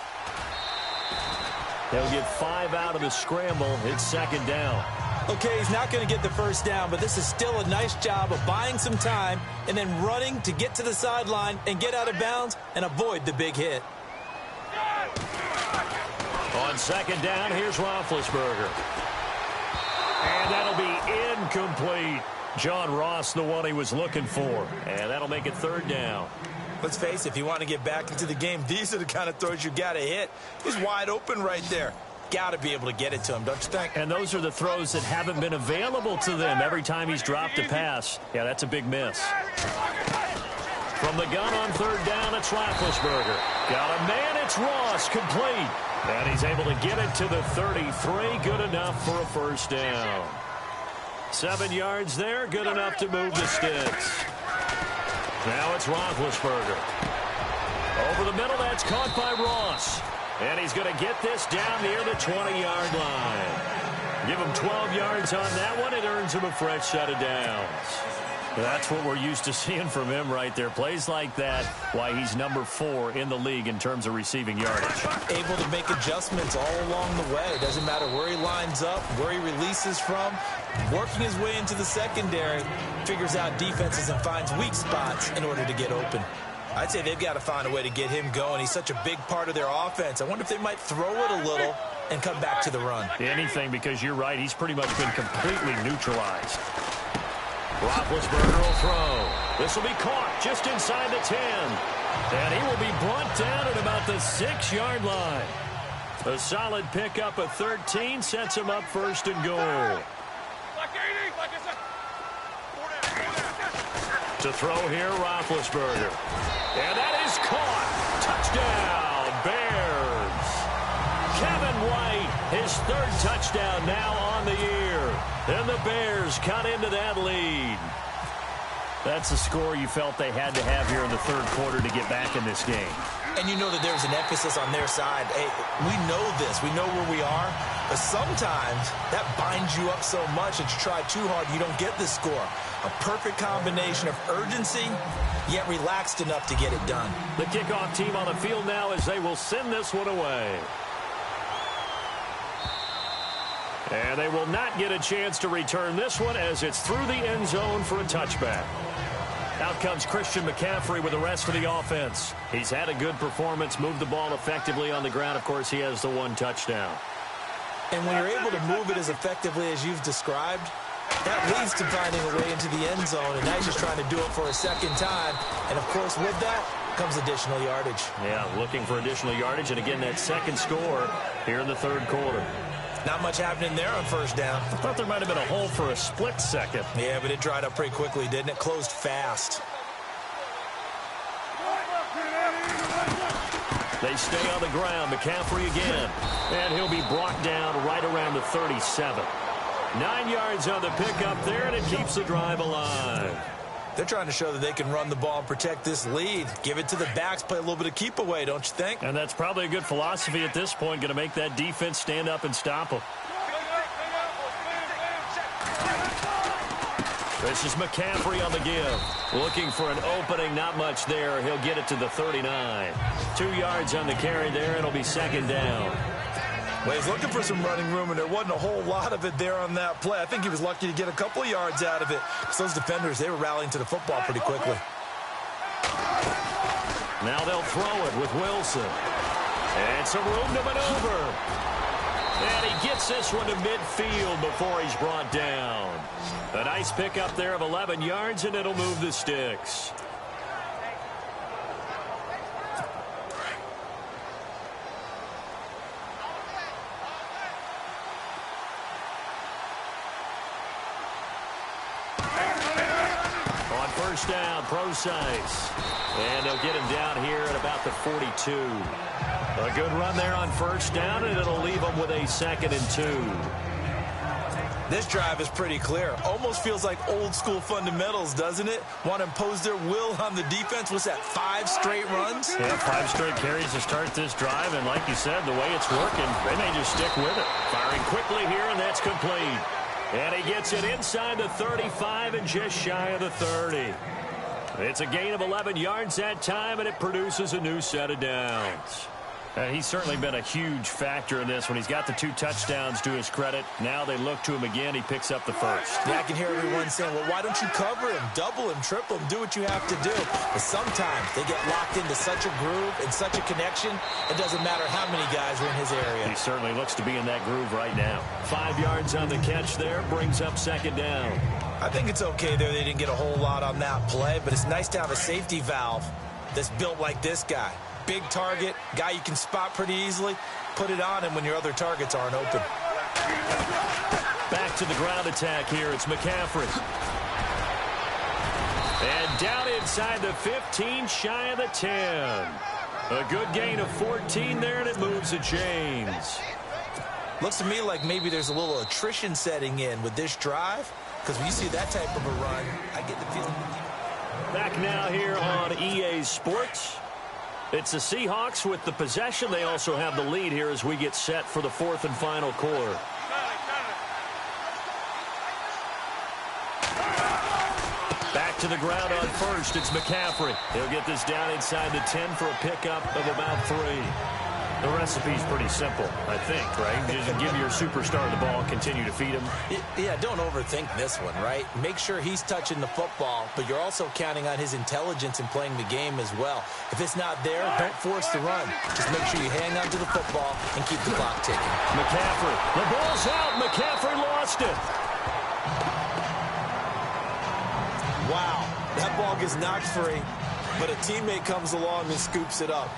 They'll get 5 out of the scramble. It's second down. Okay, he's not going to get the first down, but this is still a nice job of buying some time and then running to get to the sideline and get out of bounds and avoid the big hit. On second down, here's Roethlisberger. And that'll be incomplete. John Ross, the one he was looking for. And that'll make it third down. Let's face it, if you want to get back into the game, these are the kind of throws you got to hit. He's wide open right there. Got to be able to get it to him, don't you think? And those are the throws that haven't been available to them every time he's dropped a pass. Yeah, that's a big miss. From the gun on third down, it's Roethlisberger. Got a man, it's Ross, complete. And he's able to get it to the 33, good enough for a first down. 7 yards there, good enough to move the sticks. Now it's Roethlisberger. Over the middle, that's caught by Ross. And he's going to get this down near the 20-yard line. Give him 12 yards on that one. It earns him a fresh set of downs. That's what we're used to seeing from him right there. Plays like that, why he's number 4 in the league in terms of receiving yardage. Able to make adjustments all along the way. Doesn't matter where he lines up, where he releases from. Working his way into the secondary, figures out defenses and finds weak spots in order to get open. I'd say they've got to find a way to get him going. He's such a big part of their offense. I wonder if they might throw it a little and come back to the run. Anything, because you're right. He's pretty much been completely neutralized. Roethlisberger will throw. This will be caught just inside the 10. And he will be brought down at about the 6-yard line. A solid pickup of 13 sets him up first and goal. To throw here, Roethlisberger. And that is caught. Touchdown, Bears. Kevin White, his 3rd touchdown now on the year. And the Bears cut into that lead. That's the score you felt they had to have here in the third quarter to get back in this game. And you know that there's an emphasis on their side. Hey, we know this. We know where we are. But sometimes that binds you up so much that you try too hard, you don't get this score. A perfect combination of urgency, yet relaxed enough to get it done. The kickoff team on the field now as they will send this one away. And they will not get a chance to return this one as it's through the end zone for a touchback. Out comes Christian McCaffrey with the rest of the offense. He's had a good performance, moved the ball effectively on the ground. Of course, he has the one touchdown. And when you're able to move it as effectively as you've described, that leads to finding a way into the end zone, and now he's just trying to do it for a second time. And, of course, with that comes additional yardage. Yeah, looking for additional yardage, and again, that second score here in the third quarter. Not much happening there on first down. I thought there might have been a hole for a split second. Yeah, but it dried up pretty quickly, didn't it? Closed fast. They stay on the ground. McCaffrey again. And he'll be brought down right around the 37. 9 yards on the pickup there, and it keeps the drive alive. They're trying to show that they can run the ball and protect this lead. Give it to the backs, play a little bit of keep away, don't you think? And that's probably a good philosophy at this point, going to make that defense stand up and stop them. This is McCaffrey on the give. Looking for an opening, not much there. He'll get it to the 39. 2 yards on the carry there, and it'll be second down. Well, he's looking for some running room, and there wasn't a whole lot of it there on that play. I think he was lucky to get a couple of yards out of it. So those defenders, they were rallying to the football pretty quickly. Now they'll throw it with Wilson. And some room to maneuver. And he gets this one to midfield before he's brought down. A nice pickup there of 11 yards, and it'll move the sticks. First down, Procise. And they'll get him down here at about the 42. A good run there on first down, and it'll leave them with a 2nd and 2. This drive is pretty clear. Almost feels like old school fundamentals, doesn't it? Want to impose their will on the defense. What's that, 5 straight runs? Yeah, 5 straight carries to start this drive. And like you said, the way it's working, they may just stick with it. Firing quickly here, and that's complete. And he gets it inside the 35 and just shy of the 30. It's a gain of 11 yards that time, and it produces a new set of downs. He's certainly been a huge factor in this when he's got the 2 touchdowns to his credit. Now they look to him again. He picks up the first. Yeah, I can hear everyone saying, well, why don't you cover him, double him, triple him, do what you have to do. But sometimes they get locked into such a groove and such a connection, it doesn't matter how many guys are in his area. He certainly looks to be in that groove right now. 5 yards on the catch there, brings up second down. I think it's okay there. They didn't get a whole lot on that play, but it's nice to have a safety valve that's built like this guy. Big target, guy you can spot pretty easily. Put it on him when your other targets aren't open. Back to the ground attack here. It's McCaffrey. And down inside the 15, shy of the 10. A good gain of 14 there, and it moves the chains. Looks to me like maybe there's a little attrition setting in with this drive. Because when you see that type of a run, I get the feeling. Back now here on EA Sports. It's the Seahawks with the possession. They also have the lead here as we get set for the 4th and final quarter. Back to the ground on first. It's McCaffrey. He'll get this down inside the 10 for a pickup of about 3. The recipe's pretty simple, I think, right? Just give your superstar the ball, continue to feed him. Yeah, don't overthink this one, right? Make sure he's touching the football, but you're also counting on his intelligence in playing the game as well. If it's not there, don't force the run. Just make sure you hang on to the football and keep the clock ticking. McCaffrey. The ball's out. McCaffrey lost it. Wow, that ball gets knocked free, but a teammate comes along and scoops it up.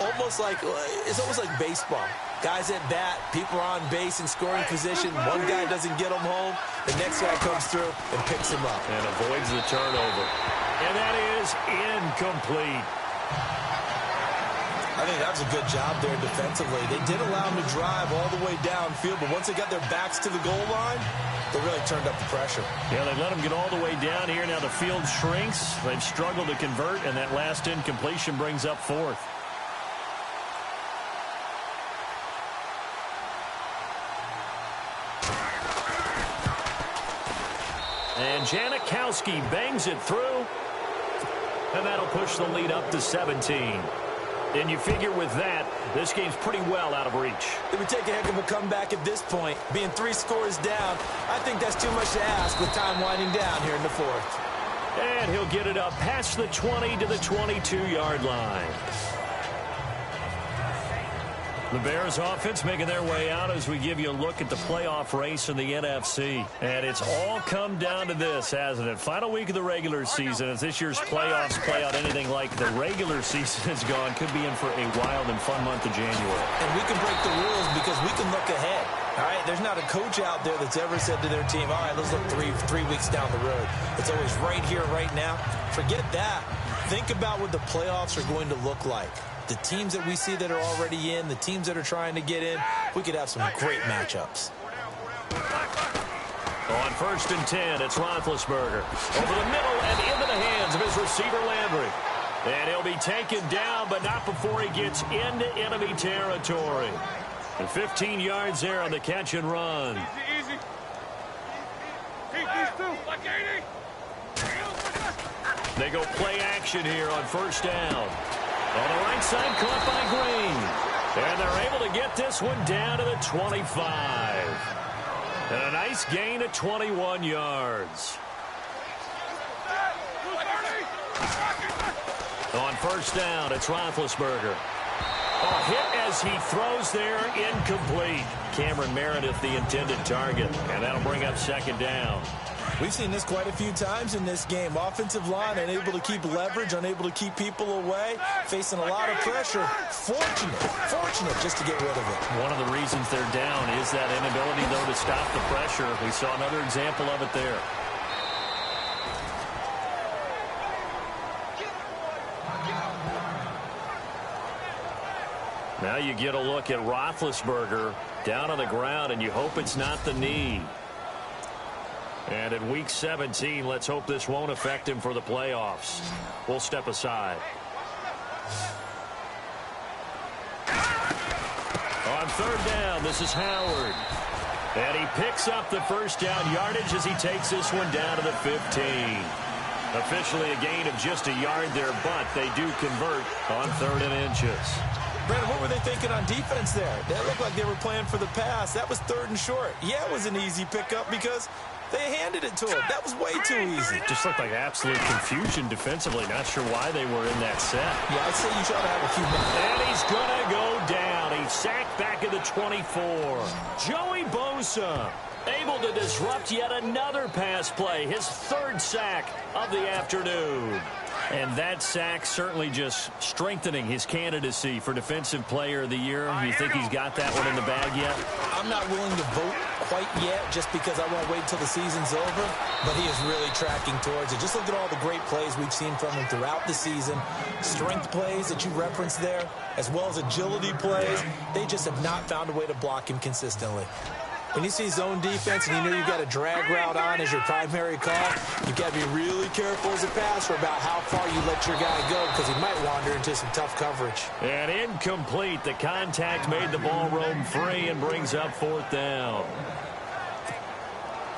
It's almost like baseball. Guys at bat, people are on base in scoring position. One guy doesn't get him home. The next guy comes through and picks him up. And avoids the turnover. And that is incomplete. I think that was a good job there defensively. They did allow him to drive all the way downfield, but once they got their backs to the goal line, They really turned up the pressure. Yeah, they let them get all the way down here. Now the field shrinks. They've struggled to convert, and that last incompletion brings up fourth. And Janikowski bangs it through. And that'll push the lead up to 17. And you figure with that, this game's pretty well out of reach. It would take a heck of a comeback at this point. Being 3 scores down, I think that's too much to ask with time winding down here in the fourth. And he'll get it up past the 20 to the 22-yard line. The Bears offense making their way out as we give you a look at the playoff race in the NFC. And it's all come down to this, hasn't it? Final week of the regular season. If this year's playoffs play out anything like the regular season has gone, could be in for a wild and fun month of January. And we can break the rules because we can look ahead. All right, there's not a coach out there that's ever said to their team, all right, let's look three weeks down the road. It's always right here, right now. Forget that. Think about what the playoffs are going to look like. The teams that we see that are already in, the teams that are trying to get in, we could have some great matchups. On 1st and 10, it's Roethlisberger. Over the middle and into the hands of his receiver, Landry. And he'll be taken down, but not before he gets into enemy territory. And 15 yards there on the catch and run. Easy. Keep these two. Like 80. They go play action here on 1st down. On the right side, caught by Green. And they're able to get this one down to the 25. And a nice gain of 21 yards. On 1st down, it's Roethlisberger. A hit as he throws there, incomplete. Cameron Meredith, the intended target. And that'll bring up 2nd down. We've seen this quite a few times in this game. Offensive line unable to keep leverage, unable to keep people away, facing a lot of pressure. Fortunate just to get rid of it. One of the reasons they're down is that inability, though, to stop the pressure. We saw another example of it there. Now you get a look at Roethlisberger down on the ground, and you hope it's not the knee. And in Week 17, let's hope this won't affect him for the playoffs. We'll step aside. On 3rd down, this is Howard. And he picks up the 1st down yardage as he takes this one down to the 15. Officially a gain of just a yard there, but they do convert on 3rd and inches. Brandon, what were they thinking on defense there? That looked like they were playing for the pass. That was 3rd and short. Yeah, it was an easy pickup because they handed it to him. That was way too easy. Just looked like absolute confusion defensively. Not sure why they were in that set. Yeah, I'd say you try to have a few minutes. And he's going to go down. He's sacked back at the 24. Joey Bosa able to disrupt yet another pass play. His 3rd sack of the afternoon. And that sack certainly just strengthening his candidacy for Defensive Player of the Year. You think he's got that one in the bag yet? I'm not willing to vote quite yet just because I won't wait until the season's over. But he is really tracking towards it. Just look at all the great plays we've seen from him throughout the season. Strength plays that you referenced there, as well as agility plays. They just have not found a way to block him consistently. When you see zone defense and you know you've got a drag route on as your primary call, you've got to be really careful as a passer about how far you let your guy go because he might wander into some tough coverage. And incomplete. The contact made the ball roam free and brings up 4th down.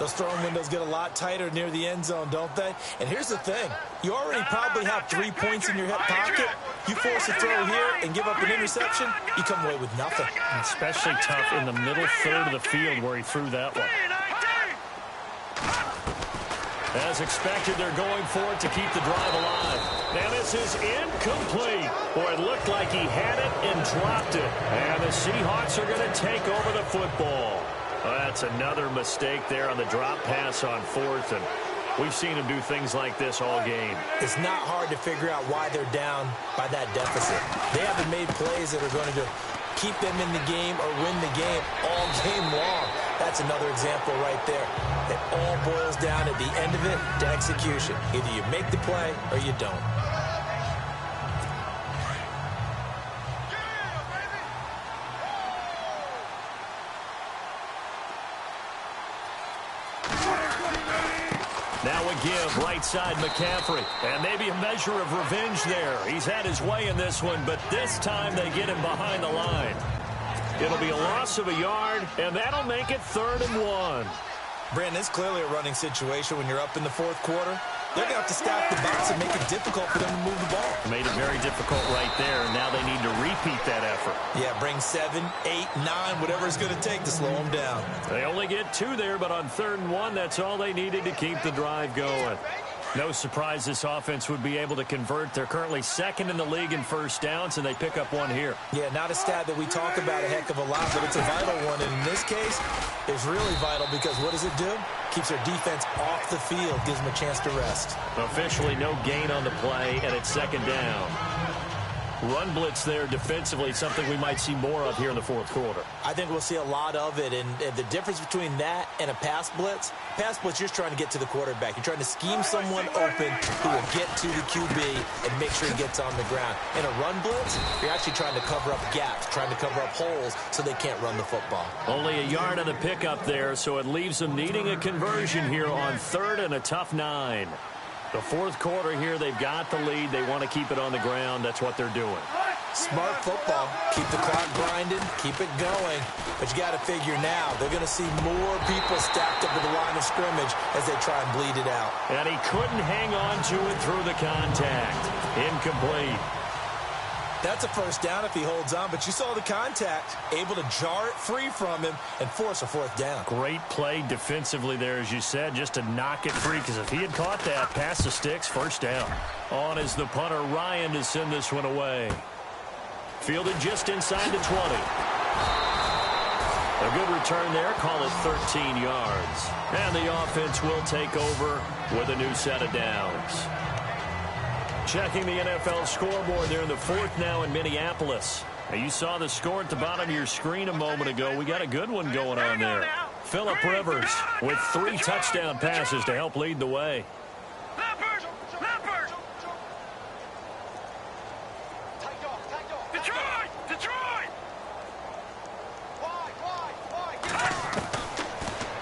Those throwing windows get a lot tighter near the end zone, don't they? And here's the thing. You already probably have 3 points in your hip pocket. You force a throw here and give up an interception, you come away with nothing. Especially tough in the middle 3rd of the field where he threw that one. As expected, they're going for it to keep the drive alive. Now this is incomplete. Boy, it looked like he had it and dropped it. And the Seahawks are going to take over the football. Well, that's another mistake there on the drop pass on 4th, and we've seen him do things like this all game. It's not hard to figure out why they're down by that deficit. They haven't made plays that are going to keep them in the game or win the game all game long. That's another example right there. It all boils down at the end of it to execution. Either you make the play or you don't. give. Right side, McCaffrey. And maybe a measure of revenge there. He's had his way in this one, but this time they get him behind the line. It'll be a loss of a yard, and that'll make it 3rd and 1. Brandon, it's clearly a running situation when you're up in the 4th quarter. They're going to have to stack the box and make it difficult for them to move the ball. Made it very difficult right there, and now they need to repeat that effort. Yeah, bring 7, 8, 9, whatever it's going to take to slow them down. They only get 2 there, but on 3rd and 1, that's all they needed to keep the drive going. No surprise this offense would be able to convert. They're currently 2nd in the league in first downs, and they pick up 1 here. Yeah, not a stat that we talk about a heck of a lot, but it's a vital one. And in this case, it's really vital because what does it do? Keeps their defense off the field, gives them a chance to rest. Officially no gain on the play, and it's 2nd down. Run blitz there defensively, something we might see more of here in the 4th quarter. I think we'll see a lot of it, and the difference between that and a pass blitz, you're just trying to get to the quarterback. You're trying to scheme someone open who will get to the QB and make sure he gets on the ground. In a run blitz, you're actually trying to cover up gaps, trying to cover up holes so they can't run the football. Only a yard on the pickup there, so it leaves them needing a conversion here on 3rd and a tough 9. The 4th quarter here, they've got the lead. They want to keep it on the ground. That's what they're doing. Smart football. Keep the clock grinding. Keep it going. But you got to figure now, they're going to see more people stacked up at the line of scrimmage as they try and bleed it out. And he couldn't hang on to it through the contact. Incomplete. That's a first down if he holds on, but you saw the contact, able to jar it free from him and force a 4th down. Great play defensively there, as you said, just to knock it free, because if he had caught that, pass the sticks, 1st down. On is the punter, Ryan, to send this one away. Fielded just inside the 20. A good return there, call it 13 yards. And the offense will take over with a new set of downs. Checking the NFL scoreboard there in the 4th now in Minneapolis. Now you saw the score at the bottom of your screen a moment ago. We got a good one going on there. Phillip Rivers with 3 touchdown passes to help lead the way.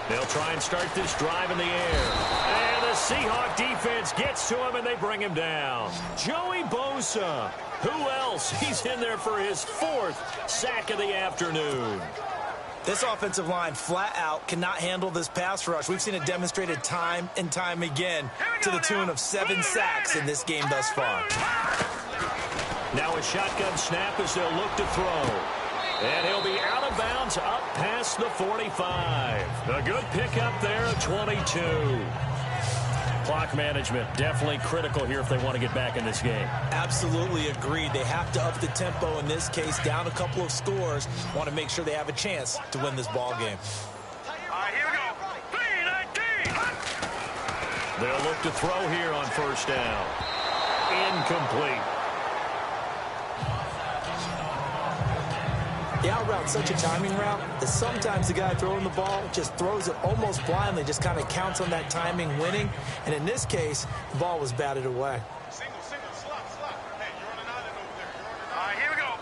They'll try and start this drive in the air. And the Seahawk defense gets to him, and they bring him down. Joey Bosa. Who else? He's in there for his 4th sack of the afternoon. This offensive line flat out cannot handle this pass rush. We've seen it demonstrated time and time again to the tune of 7 sacks in this game thus far. Now a shotgun snap as they'll look to throw. And he'll be out of bounds up past the 45. A good pickup there at 22. Clock management definitely critical here if they want to get back in this game. Absolutely agreed. They have to up the tempo in this case, down a couple of scores. Want to make sure they have a chance to win this ball game. All right, here we go. 3-19. They'll look to throw here on 1st down. Incomplete. The out route's such a timing route that sometimes the guy throwing the ball just throws it almost blindly, just kind of counts on that timing winning. And in this case, the ball was batted away. Single, slot. Hey, you're on an island over there. All right, here we go.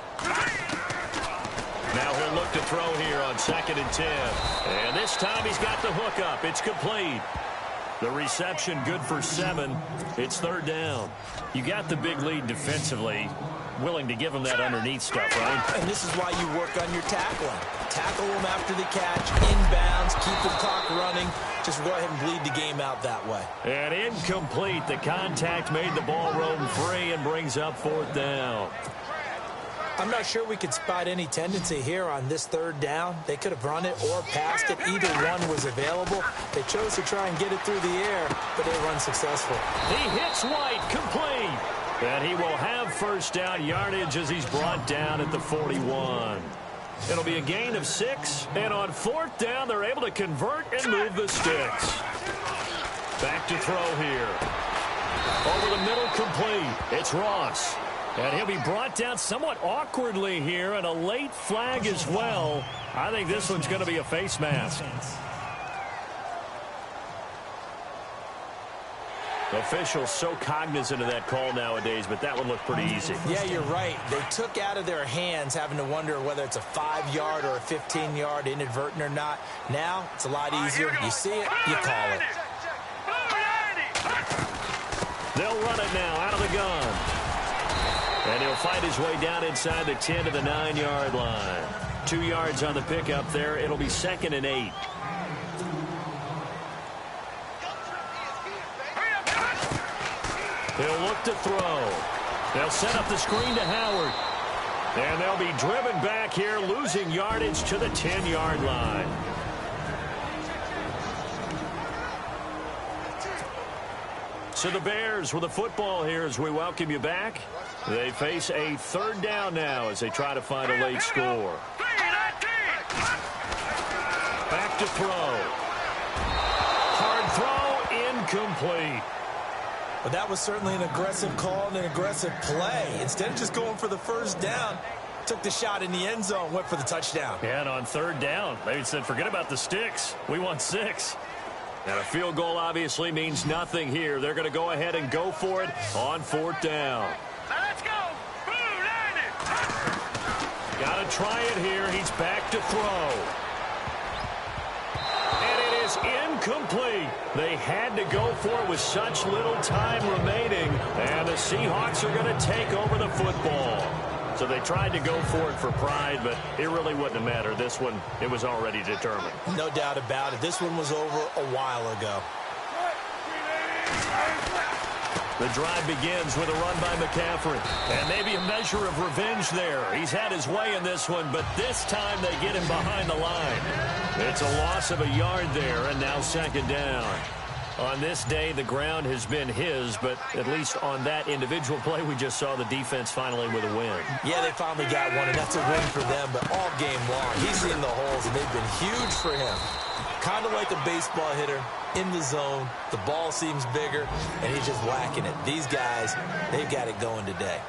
Now he'll look to throw here on 2nd and 10. And this time he's got the hook up. It's complete. The reception good for 7. It's 3rd down. You got the big lead defensively. Willing to give him that underneath stuff, right? And this is why you work on your tackling. Tackle him after the catch, inbounds, keep the clock running. Just go ahead and bleed the game out that way. And incomplete. The contact made the ball roam free and brings up 4th down. I'm not sure we could spot any tendency here on this 3rd down. They could have run it or passed it. Either one was available. They chose to try and get it through the air, but they were unsuccessful. He hits White, complete. And he will have 1st down yardage as he's brought down at the 41. It'll be a gain of 6. And on 4th down, they're able to convert and move the sticks. Back to throw here. Over the middle, complete. It's Ross. And he'll be brought down somewhat awkwardly here, and a late flag as well. I think this one's going to be a face mask. Officials so cognizant of that call nowadays, but that would look pretty easy. Yeah, you're right. They took out of their hands having to wonder whether it's a 5-yard or a 15-yard, inadvertent or not. Now, it's a lot easier. You see it, you call it. They'll run it now out of the gun. And he'll fight his way down inside the 10 to the 9-yard line. 2 yards on the pickup there. It'll be 2nd and 8. He'll look to throw. They'll set up the screen to Howard. And they'll be driven back here, losing yardage to the 10-yard line. So the Bears with the football here as we welcome you back. They face a 3rd down now as they try to find a late score. Back to throw. Hard throw, incomplete. But that was certainly an aggressive call and an aggressive play. Instead of just going for the 1st down, took the shot in the end zone, went for the touchdown. Yeah, and on 3rd down, they said, forget about the sticks. We want 6. And a field goal obviously means nothing here. They're going to go ahead and go for it on 4th down. Let's go. Got to try it here. He's back to throw. And it is incomplete. They had to go for it with such little time remaining. And the Seahawks are going to take over the football. So they tried to go for it for pride, but it really wouldn't have mattered. This one, it was already determined. No doubt about it. This one was over a while ago. The drive begins with a run by McCaffrey. And maybe a measure of revenge there. He's had his way in this one, but this time they get him behind the line. It's a loss of a yard there, and now 2nd down. On this day, the ground has been his, but at least on that individual play, we just saw the defense finally with a win. Yeah, they finally got one, and that's a win for them, but all game long, he's seen the holes, and they've been huge for him. Kind of like a baseball hitter in the zone. The ball seems bigger, and he's just whacking it. These guys, they've got it going today.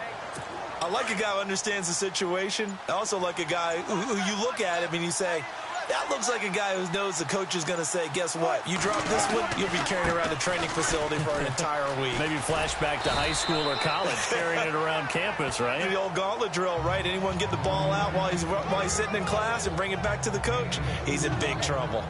I like a guy who understands the situation. I also like a guy who you look at him and you say, that looks like a guy who knows the coach is going to say, guess what? You drop this one, you'll be carrying around the training facility for an entire week. Maybe flashback to high school or college, carrying it around campus, right? The old gauntlet drill, right? Anyone get the ball out while he's sitting in class and bring it back to the coach? He's in big trouble.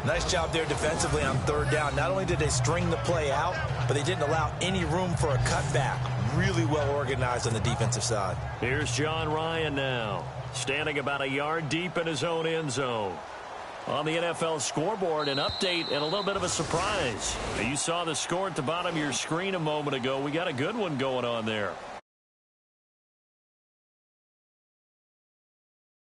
Nice job there defensively on 3rd down. Not only did they string the play out, but they didn't allow any room for a cutback. Really well organized on the defensive side. Here's John Ryan now, standing about a yard deep in his own end zone. On the NFL scoreboard, an update and a little bit of a surprise. You saw the score at the bottom of your screen a moment ago. We got a good one going on there.